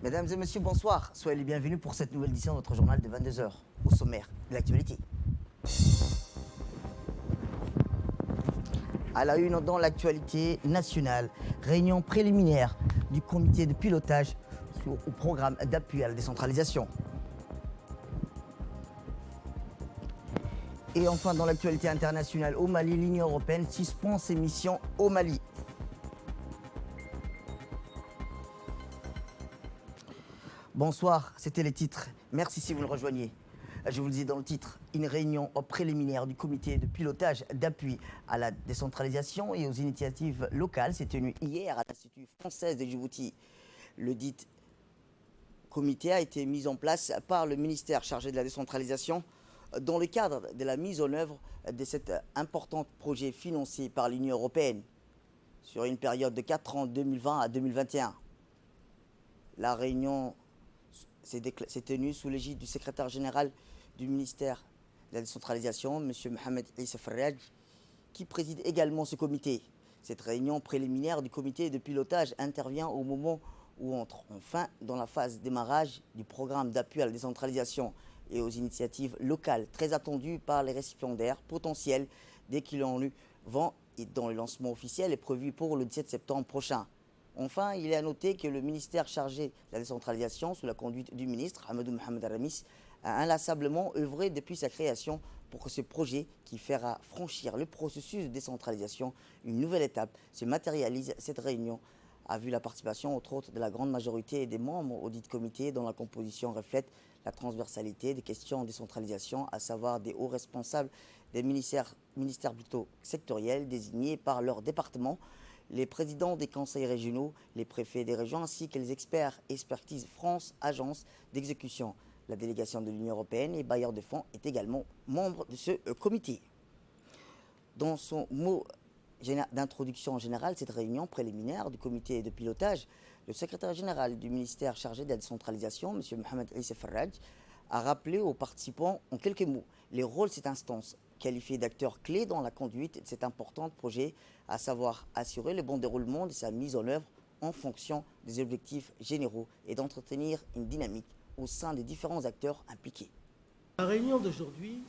Mesdames et messieurs, bonsoir. Soyez les bienvenus pour cette nouvelle édition de notre journal de 22 heures. Au sommaire de l'actualité. À la une dans l'actualité nationale, réunion préliminaire du comité de pilotage au programme d'appui à la décentralisation. Et enfin, dans l'actualité internationale au Mali, l'Union européenne suspend ses missions au Mali. Bonsoir, c'était les titres. Merci si vous le rejoignez. Je vous le dis dans le titre, une réunion préliminaire du comité de pilotage d'appui à la décentralisation et aux initiatives locales s'est tenue hier à l'Institut français de Djibouti. Le dit comité a été mis en place par le ministère chargé de la décentralisation dans le cadre de la mise en œuvre de cet important projet financé par l'Union européenne sur une période de 4 ans, 2020 à 2021. La réunion s'est tenue sous l'égide du secrétaire général du ministère de la décentralisation, M. Mohamed Issa Farraj, qui préside également ce comité. Cette réunion préliminaire du comité de pilotage intervient au moment où entre enfin dans la phase démarrage du programme d'appui à la décentralisation et aux initiatives locales, très attendues par les récipiendaires potentiels dès qu'ils en eu vent et dont le lancement officiel est prévu pour le 17 septembre prochain. Enfin, il est à noter que le ministère chargé de la décentralisation, sous la conduite du ministre Ahmadou Mohamed Aramis, a inlassablement œuvré depuis sa création pour que ce projet, qui fera franchir le processus de décentralisation, une nouvelle étape, se matérialise. Cette réunion a vu la participation, entre autres, de la grande majorité des membres au dit comité, dont la composition reflète la transversalité des questions de décentralisation, à savoir des hauts responsables des ministères plutôt sectoriels désignés par leur département, les présidents des conseils régionaux, les préfets des régions, ainsi que les experts Expertise France, agence d'exécution. La délégation de l'Union européenne et bailleurs de fonds est également membre de ce comité. Dans son mot d'introduction générale, cette réunion préliminaire du comité de pilotage, le secrétaire général du ministère chargé de la décentralisation, M. Mohamed Issa Farraj, a rappelé aux participants en quelques mots les rôles de cette instance, qualifiée d'acteur clé dans la conduite de cet important projet, à savoir assurer le bon déroulement de sa mise en œuvre en fonction des objectifs généraux et d'entretenir une dynamique au sein des différents acteurs impliqués. La réunion d'aujourd'hui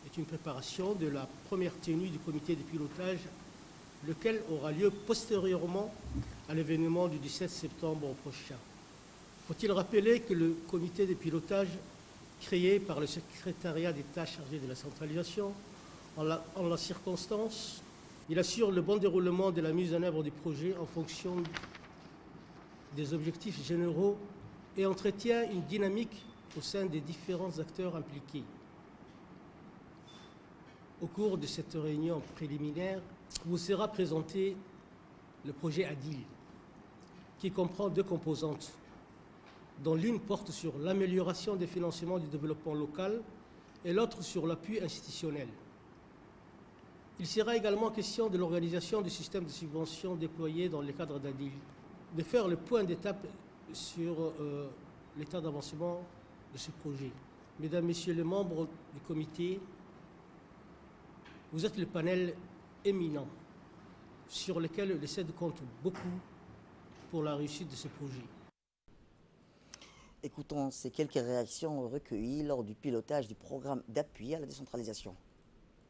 est une préparation de la première tenue du comité de pilotage, lequel aura lieu postérieurement à l'événement du 17 septembre prochain. Faut-il rappeler que le comité de pilotage créé par le secrétariat d'État chargé de la centralisation, en la circonstance, il assure le bon déroulement de la mise en œuvre du projet en fonction des objectifs généraux et entretient une dynamique au sein des différents acteurs impliqués. Au cours de cette réunion préliminaire, vous sera présenté le projet ADIL, qui comprend deux composantes, dont l'une porte sur l'amélioration des financements du développement local et l'autre sur l'appui institutionnel. Il sera également question de l'organisation du système de subventions déployé dans le cadre d'ADIL, de faire le point d'étape sur l'état d'avancement de ce projet. Mesdames, Messieurs les membres du comité, vous êtes le panel éminent sur lequel le CED compte beaucoup pour la réussite de ce projet. Écoutons ces quelques réactions recueillies lors du pilotage du programme d'appui à la décentralisation.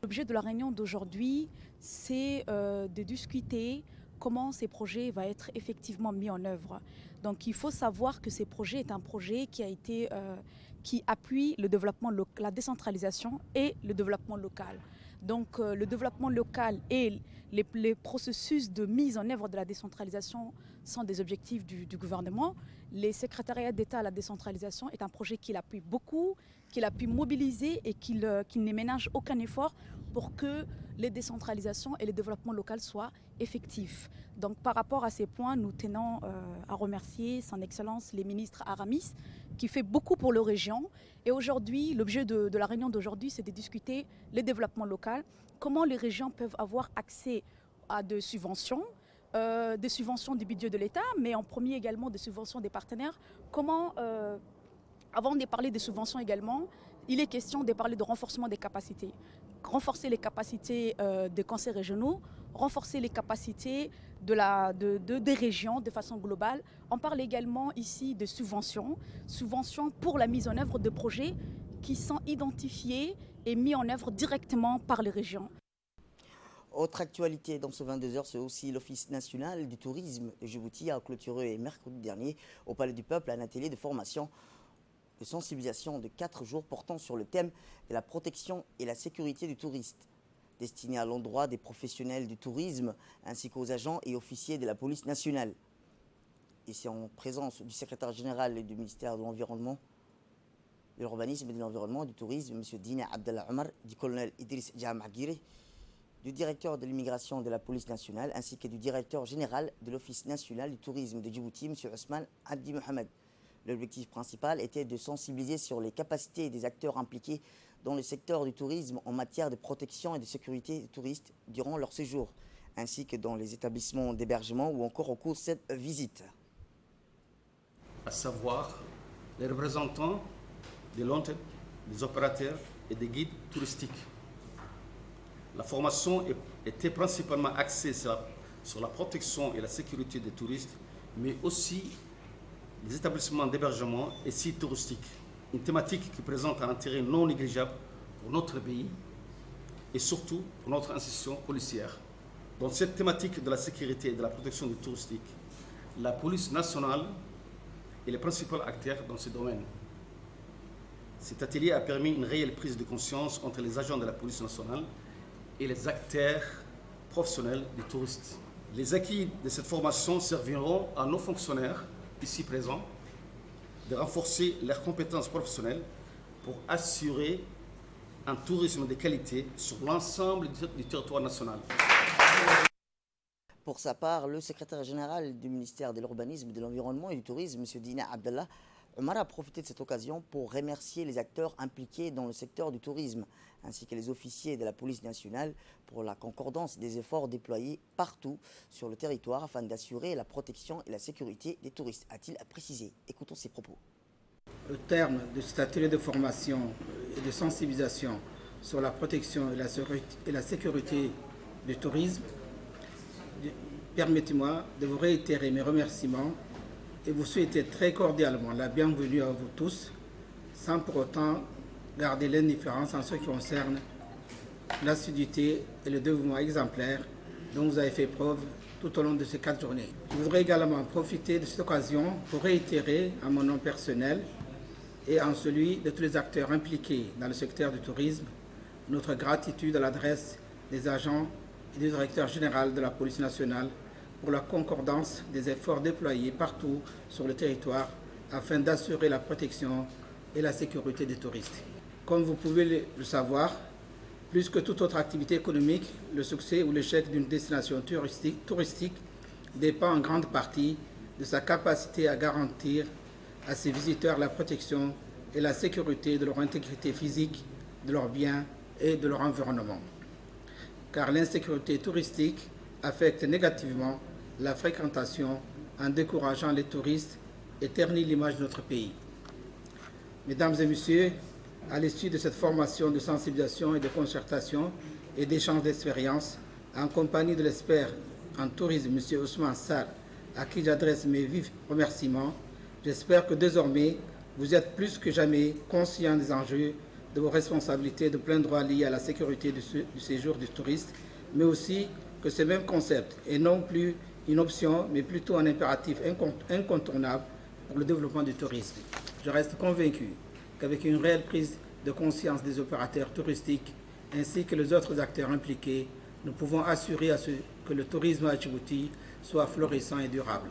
L'objet de la réunion d'aujourd'hui, c'est de discuter comment ces projets vont être effectivement mis en œuvre. Donc il faut savoir que ces projets est un projet qui appuie le développement la décentralisation et le développement local. Donc le développement local et les processus de mise en œuvre de la décentralisation sont des objectifs du gouvernement. Les secrétariats d'État à la décentralisation est un projet qu'il appuie beaucoup, qu'il a pu mobiliser et qu'il ne ménage aucun effort pour que les décentralisations et le développement local soient effectifs. Donc par rapport à ces points, nous tenons à remercier son Excellence les ministres Aramis, qui fait beaucoup pour les régions. Et aujourd'hui, l'objet de la réunion d'aujourd'hui, c'est de discuter le développement local, comment les régions peuvent avoir accès à des subventions du budget de l'État, mais en premier également des subventions des partenaires. Comment, avant de parler des subventions également, il est question de parler de renforcement des capacités. Renforcer les capacités des conseils régionaux renforcer les capacités des régions de façon globale. On parle également ici de subventions pour la mise en œuvre de projets qui sont identifiés et mis en œuvre directement par les régions. Autre actualité dans ce 22h, c'est aussi l'Office national du tourisme de Djibouti a clôturé mercredi dernier au Palais du Peuple un atelier de formation de sensibilisation de 4 jours portant sur le thème de la protection et la sécurité du touriste, destiné à l'endroit des professionnels du tourisme ainsi qu'aux agents et officiers de la police nationale. Ici en présence du secrétaire général du ministère de l'Environnement, de l'Urbanisme et de l'Environnement, du Tourisme, M. Dina Abdallah Omar, du colonel Idriss Djamagiri, du directeur de l'immigration de la police nationale ainsi que du directeur général de l'Office national du tourisme de Djibouti, M. Ousmane Abdi Mohamed. L'objectif principal était de sensibiliser sur les capacités des acteurs impliqués dans le secteur du tourisme en matière de protection et de sécurité des touristes durant leur séjour, ainsi que dans les établissements d'hébergement ou encore au cours de cette visite. À savoir les représentants des l'hôtel, des opérateurs et des guides touristiques. La formation était principalement axée sur la protection et la sécurité des touristes, mais aussi les établissements d'hébergement et sites touristiques. Une thématique qui présente un intérêt non négligeable pour notre pays et surtout pour notre institution policière. Dans cette thématique de la sécurité et de la protection du touristique, la police nationale est le principal acteur dans ce domaine. Cet atelier a permis une réelle prise de conscience entre les agents de la police nationale et les acteurs professionnels des touristes. Les acquis de cette formation serviront à nos fonctionnaires ici présents de renforcer leurs compétences professionnelles pour assurer un tourisme de qualité sur l'ensemble du territoire national. Pour sa part, le secrétaire général du ministère de l'Urbanisme, de l'Environnement et du Tourisme, M. Dina Abdallah Omar, a profité de cette occasion pour remercier les acteurs impliqués dans le secteur du tourisme, ainsi que les officiers de la police nationale pour la concordance des efforts déployés partout sur le territoire afin d'assurer la protection et la sécurité des touristes, a-t-il précisé. Écoutons ses propos. Au terme de cet atelier de formation et de sensibilisation sur la protection et la sécurité du tourisme, permettez-moi de vous réitérer mes remerciements et vous souhaiter très cordialement la bienvenue à vous tous, sans pour autant garder l'indifférence en ce qui concerne l'assiduité et le dévouement exemplaire dont vous avez fait preuve tout au long de ces 4 journées. Je voudrais également profiter de cette occasion pour réitérer en mon nom personnel et en celui de tous les acteurs impliqués dans le secteur du tourisme notre gratitude à l'adresse des agents et du directeur général de la police nationale pour la concordance des efforts déployés partout sur le territoire afin d'assurer la protection et la sécurité des touristes. Comme vous pouvez le savoir, plus que toute autre activité économique, le succès ou l'échec d'une destination touristique dépend en grande partie de sa capacité à garantir à ses visiteurs la protection et la sécurité de leur intégrité physique, de leurs biens et de leur environnement. Car l'insécurité touristique affecte négativement la fréquentation en décourageant les touristes et ternit l'image de notre pays. Mesdames et messieurs, à l'issue de cette formation de sensibilisation et de concertation et d'échange d'expériences, en compagnie de l'expert en tourisme, M. Ousmane Sarr, à qui j'adresse mes vifs remerciements, j'espère que désormais, vous êtes plus que jamais conscients des enjeux de vos responsabilités de plein droit liées à la sécurité du séjour du touriste, mais aussi que ce même concept est non plus une option, mais plutôt un impératif incontournable pour le développement du tourisme. Je reste convaincu qu'avec une réelle prise de conscience des opérateurs touristiques ainsi que les autres acteurs impliqués, nous pouvons assurer que le tourisme à Djibouti soit florissant et durable.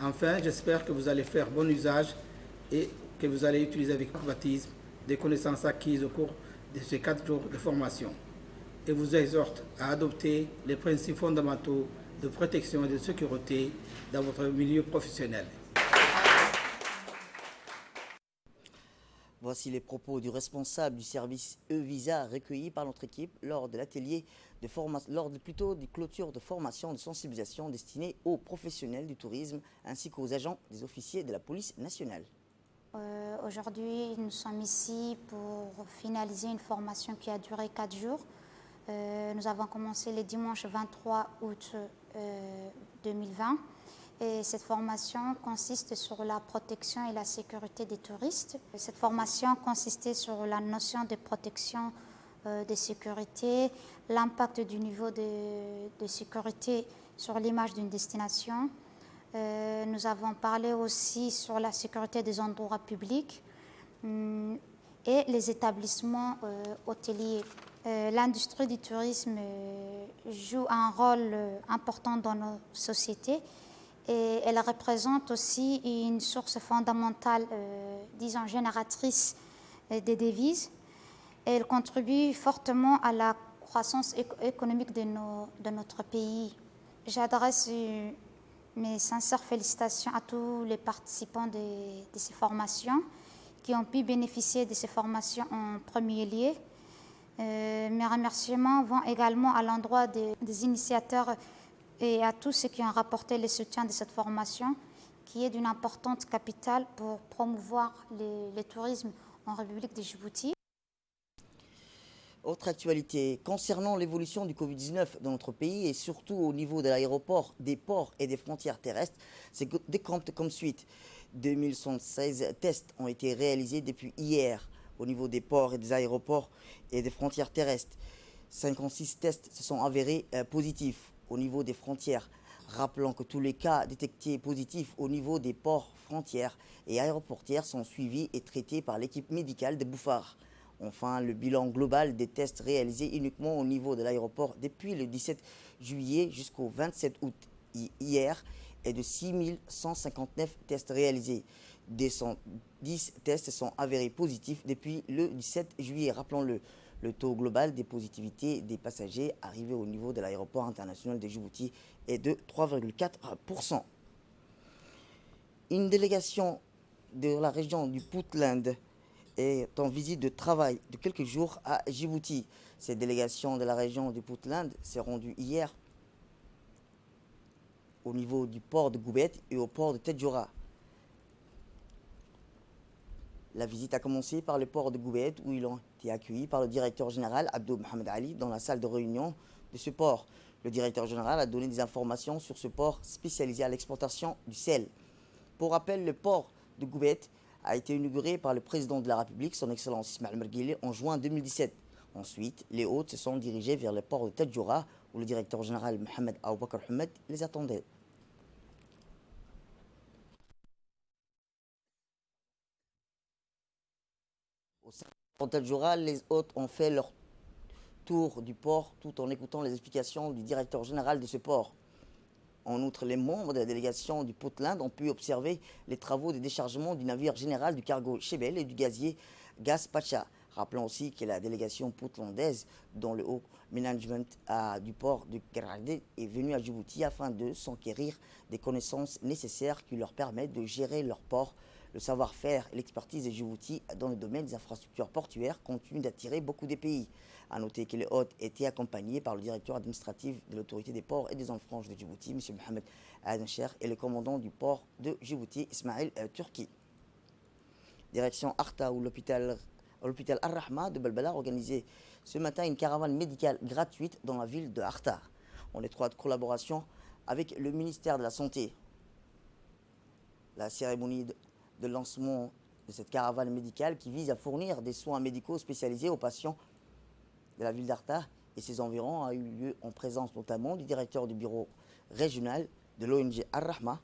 Enfin, j'espère que vous allez faire bon usage et que vous allez utiliser avec pragmatisme des connaissances acquises au cours de ces 4 jours de formation. Et vous exhorte à adopter les principes fondamentaux de protection et de sécurité dans votre milieu professionnel. Voici les propos du responsable du service E-Visa recueillis par notre équipe lors de l'atelier de formation, des clôtures de formation de sensibilisation destinée aux professionnels du tourisme ainsi qu'aux agents des officiers de la police nationale. Aujourd'hui, nous sommes ici pour finaliser une formation qui a duré 4 jours Nous avons commencé le dimanche 23 août 2020. Et cette formation consiste sur la protection et la sécurité des touristes. Cette formation consistait sur la notion de protection de sécurité, l'impact du niveau de sécurité sur l'image d'une destination. Nous avons parlé aussi sur la sécurité des endroits publics et les établissements hôteliers. L'industrie du tourisme joue un rôle important dans nos sociétés et elle représente aussi une source fondamentale, disons génératrice des devises. Elle contribue fortement à la croissance économique de notre pays. J'adresse mes sincères félicitations à tous les participants de ces formations qui ont pu bénéficier de ces formations en premier lieu. Mes remerciements vont également à l'endroit des initiateurs et à tous ceux qui ont rapporté le soutien de cette formation, qui est d'une importante capitale pour promouvoir le tourisme en République de Djibouti. Autre actualité, concernant l'évolution du Covid-19 dans notre pays et surtout au niveau de l'aéroport, des ports et des frontières terrestres, c'est décompte comme suite. 2116 tests ont été réalisés depuis hier au niveau des ports et des aéroports et des frontières terrestres. 56 tests se sont avérés positifs au niveau des frontières. Rappelons que tous les cas détectés positifs au niveau des ports, frontières et aéroportières sont suivis et traités par l'équipe médicale de Bouffar. Enfin, le bilan global des tests réalisés uniquement au niveau de l'aéroport depuis le 17 juillet jusqu'au 27 août hier est de 6159 tests réalisés. 210 tests sont avérés positifs depuis le 17 juillet. Rappelons-le, le taux global des positivités des passagers arrivés au niveau de l'aéroport international de Djibouti est de 3,4%. Une délégation de la région du Puntland est en visite de travail de quelques jours à Djibouti. Cette délégation de la région du Puntland s'est rendue hier au niveau du port de Goubet et au port de Tedjoura. La visite a commencé par le port de Goubet où ils ont été accueillis par le directeur général Abdou Mohamed Ali dans la salle de réunion de ce port. Le directeur général a donné des informations sur ce port spécialisé à l'exportation du sel. Pour rappel, le port de Goubet a été inauguré par le président de la République, son Excellence Ismaël Merguele, en juin 2017. Ensuite, les hôtes se sont dirigés vers le port de Tedjoura, où le directeur général Mohamed Aboubakar Hamed les attendait. Au sein de Tedjoura, les hôtes ont fait leur tour du port tout en écoutant les explications du directeur général de ce port. En outre, les membres de la délégation du Puntland ont pu observer les travaux de déchargement du navire général du cargo Chebel et du gazier Gas Pacha. Rappelons aussi que la délégation puntlandaise, dont le haut management du port de Garade est venue à Djibouti afin de s'enquérir des connaissances nécessaires qui leur permettent de gérer leur port. Le savoir-faire et l'expertise de Djibouti dans le domaine des infrastructures portuaires continuent d'attirer beaucoup de pays. A noter que les hôtes étaient accompagnés par le directeur administratif de l'autorité des ports et des zones franches de Djibouti, M. Mohamed Adencher, et le commandant du port de Djibouti, Ismaël Turki. Direction Arta, où l'hôpital Ar-Rahma de Balbala a organisé ce matin une caravane médicale gratuite dans la ville de Arta, en étroite collaboration avec le ministère de la Santé. La cérémonie de lancement de cette caravane médicale qui vise à fournir des soins médicaux spécialisés aux patients de la ville d'Arta et ses environs a eu lieu en présence notamment du directeur du bureau régional de l'ONG Ar-Rahma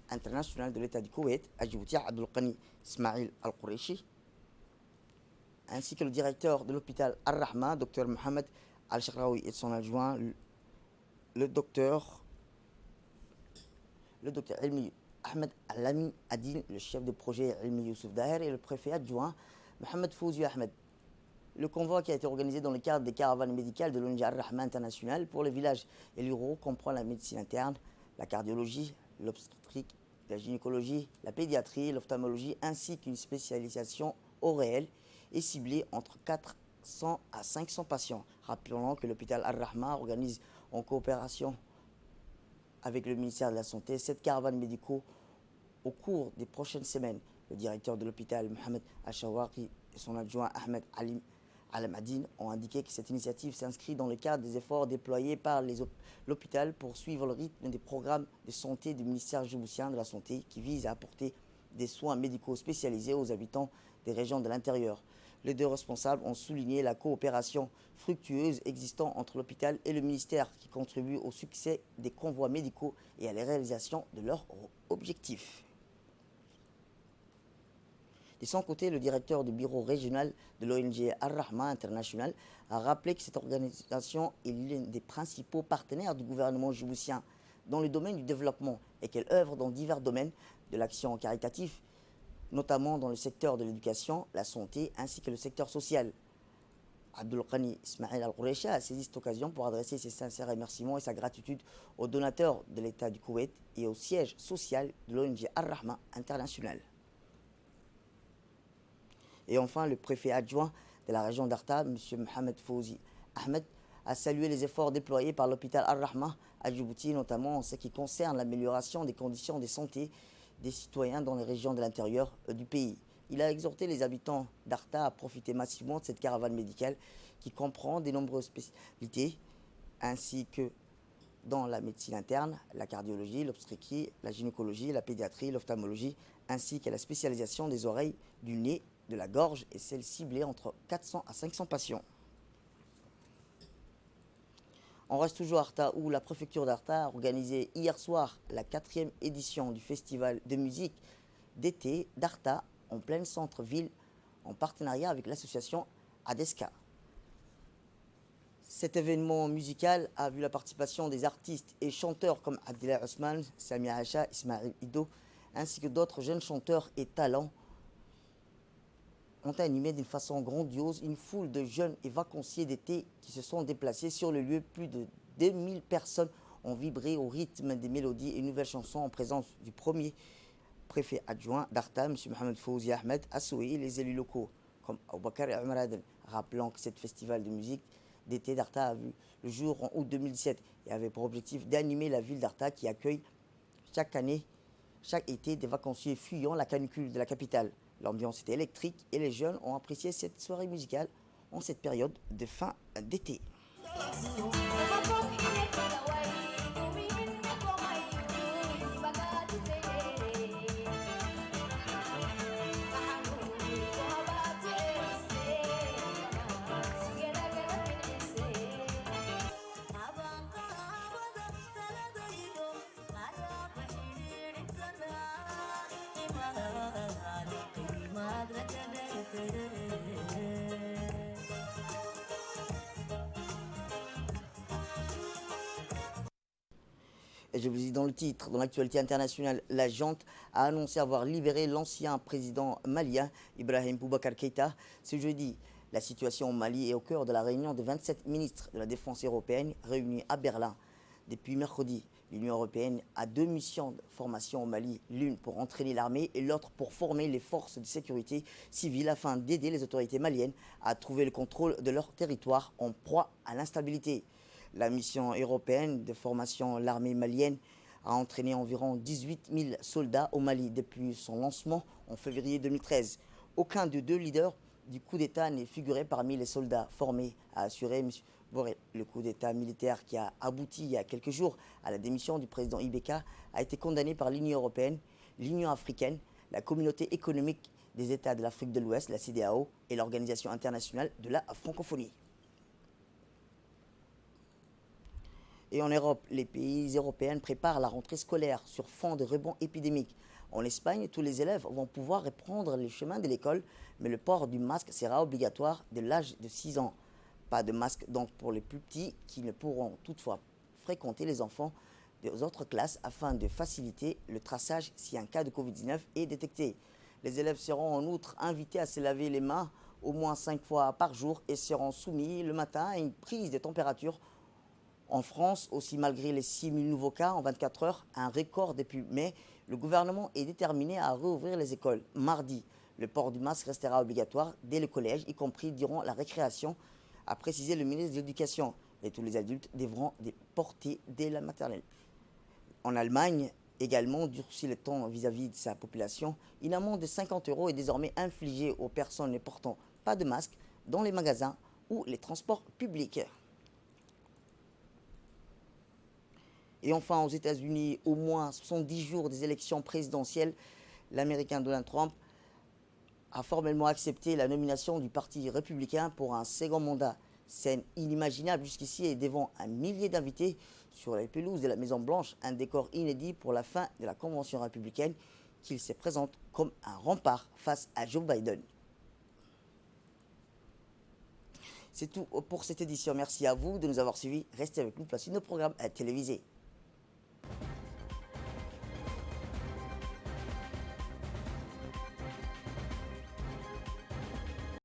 international de l'État du Koweït à Djibouti, Abdul Qani Ismail Al-Quraishi, ainsi que le directeur de l'hôpital Ar-Rahma, Dr Mohamed Al-Shakraoui, et son adjoint, le docteur Ilmi Ahmed Al-Lami Adil, le chef de projet Ilmi Youssouf Daher, et le préfet adjoint Mohamed Fouzi Ahmed. Le convoi qui a été organisé dans le cadre des caravanes médicales de l'ONG Ar-Rahma international pour les villages et les ruraux comprend la médecine interne, la cardiologie, l'obstétrique, la gynécologie, la pédiatrie, l'ophtalmologie, ainsi qu'une spécialisation au réel et ciblée entre 400 à 500 patients. Rappelons que l'hôpital Ar-Rahma organise en coopération avec le ministère de la Santé cette caravane médicale au cours des prochaines semaines. Le directeur de l'hôpital, Mohamed Al-Shawaqi, et son adjoint Ahmed Al-Madine ont indiqué que cette initiative s'inscrit dans le cadre des efforts déployés par l'hôpital pour suivre le rythme des programmes de santé du ministère djiboutien de la Santé qui vise à apporter des soins médicaux spécialisés aux habitants des régions de l'intérieur. Les deux responsables ont souligné la coopération fructueuse existant entre l'hôpital et le ministère qui contribue au succès des convois médicaux et à la réalisation de leurs objectifs. De son côté, le directeur du bureau régional de l'ONG Ar-Rahma International a rappelé que cette organisation est l'un des principaux partenaires du gouvernement djiboutien dans le domaine du développement et qu'elle œuvre dans divers domaines de l'action caritative, notamment dans le secteur de l'éducation, la santé ainsi que le secteur social. Abdulghani Ismail Al-Qourecha a saisi cette occasion pour adresser ses sincères remerciements et sa gratitude aux donateurs de l'État du Koweït et au siège social de l'ONG Ar-Rahma International. Et enfin, le préfet adjoint de la région d'Arta, M. Mohamed Fouzi Ahmed, a salué les efforts déployés par l'hôpital Ar-Rahma à Djibouti, notamment en ce qui concerne l'amélioration des conditions de santé des citoyens dans les régions de l'intérieur du pays. Il a exhorté les habitants d'Arta à profiter massivement de cette caravane médicale qui comprend de nombreuses spécialités, ainsi que dans la médecine interne, la cardiologie, l'obstétrique, la gynécologie, la pédiatrie, l'ophtalmologie, ainsi qu'à la spécialisation des oreilles, du nez, de la gorge et celle ciblée entre 400 à 500 patients. On reste toujours à Arta où la préfecture d'Arta a organisé hier soir la 4e édition du festival de musique d'été d'Arta en plein centre-ville en partenariat avec l'association Adesca. Cet événement musical a vu la participation des artistes et chanteurs comme Abdellah Ousmane, Samia Hacha, Ismail Ido, ainsi que d'autres jeunes chanteurs et talents ont animé d'une façon grandiose une foule de jeunes et vacanciers d'été qui se sont déplacés sur le lieu. Plus de 2000 personnes ont vibré au rythme des mélodies et nouvelles chansons en présence du premier préfet adjoint d'Arta, M. Mohamed Fouzi Ahmed, a souhaité les élus locaux comme Aboubakar et Omar Adel, rappelant que ce festival de musique d'été d'Arta a vu le jour en août 2017 et avait pour objectif d'animer la ville d'Arta qui accueille chaque été des vacanciers fuyant la canicule de la capitale. L'ambiance était électrique et les jeunes ont apprécié cette soirée musicale en cette période de fin d'été. Et je vous dis dans le titre, dans l'actualité internationale, la junte a annoncé avoir libéré l'ancien président malien Ibrahim Boubacar Keïta ce jeudi. La situation au Mali est au cœur de la réunion de 27 ministres de la Défense européenne réunis à Berlin. Depuis mercredi, l'Union européenne a 2 missions de formation au Mali, l'une pour entraîner l'armée et l'autre pour former les forces de sécurité civile afin d'aider les autorités maliennes à trouver le contrôle de leur territoire en proie à l'instabilité. La mission européenne de formation, l'armée malienne, a entraîné environ 18 000 soldats au Mali depuis son lancement en février 2013. Aucun des 2 leaders du coup d'État n'est figuré parmi les soldats formés, a assuré M. Borrell. Le coup d'État militaire qui a abouti il y a quelques jours à la démission du président Ibeka a été condamné par l'Union européenne, l'Union africaine, la communauté économique des États de l'Afrique de l'Ouest, la CEDEAO, et l'Organisation internationale de la francophonie. Et en Europe, les pays européens préparent la rentrée scolaire sur fond de rebond épidémique. En Espagne, tous les élèves vont pouvoir reprendre les chemins de l'école, mais le port du masque sera obligatoire dès l'âge de 6 ans. Pas de masque donc pour les plus petits qui ne pourront toutefois fréquenter les enfants des autres classes afin de faciliter le traçage si un cas de Covid-19 est détecté. Les élèves seront en outre invités à se laver les mains au moins 5 fois par jour et seront soumis le matin à une prise de température. En France, aussi malgré les 6 000 nouveaux cas en 24 heures, un record depuis mai, le gouvernement est déterminé à rouvrir les écoles. Mardi, le port du masque restera obligatoire dès le collège, y compris durant la récréation, a précisé le ministre de l'Éducation. Et tous les adultes devront les porter dès la maternelle. En Allemagne, également durci le temps vis-à-vis de sa population, une amende de 50 € est désormais infligée aux personnes ne portant pas de masque dans les magasins ou les transports publics. Et enfin, aux États-Unis, au moins 70 jours des élections présidentielles, l'Américain Donald Trump a formellement accepté la nomination du Parti républicain pour un second mandat. Scène inimaginable jusqu'ici et devant un millier d'invités sur les pelouses de la Maison-Blanche, un décor inédit pour la fin de la convention républicaine qu'il se présente comme un rempart face à Joe Biden. C'est tout pour cette édition. Merci à vous de nous avoir suivis. Restez avec nous pour la suite de nos programmes télévisés.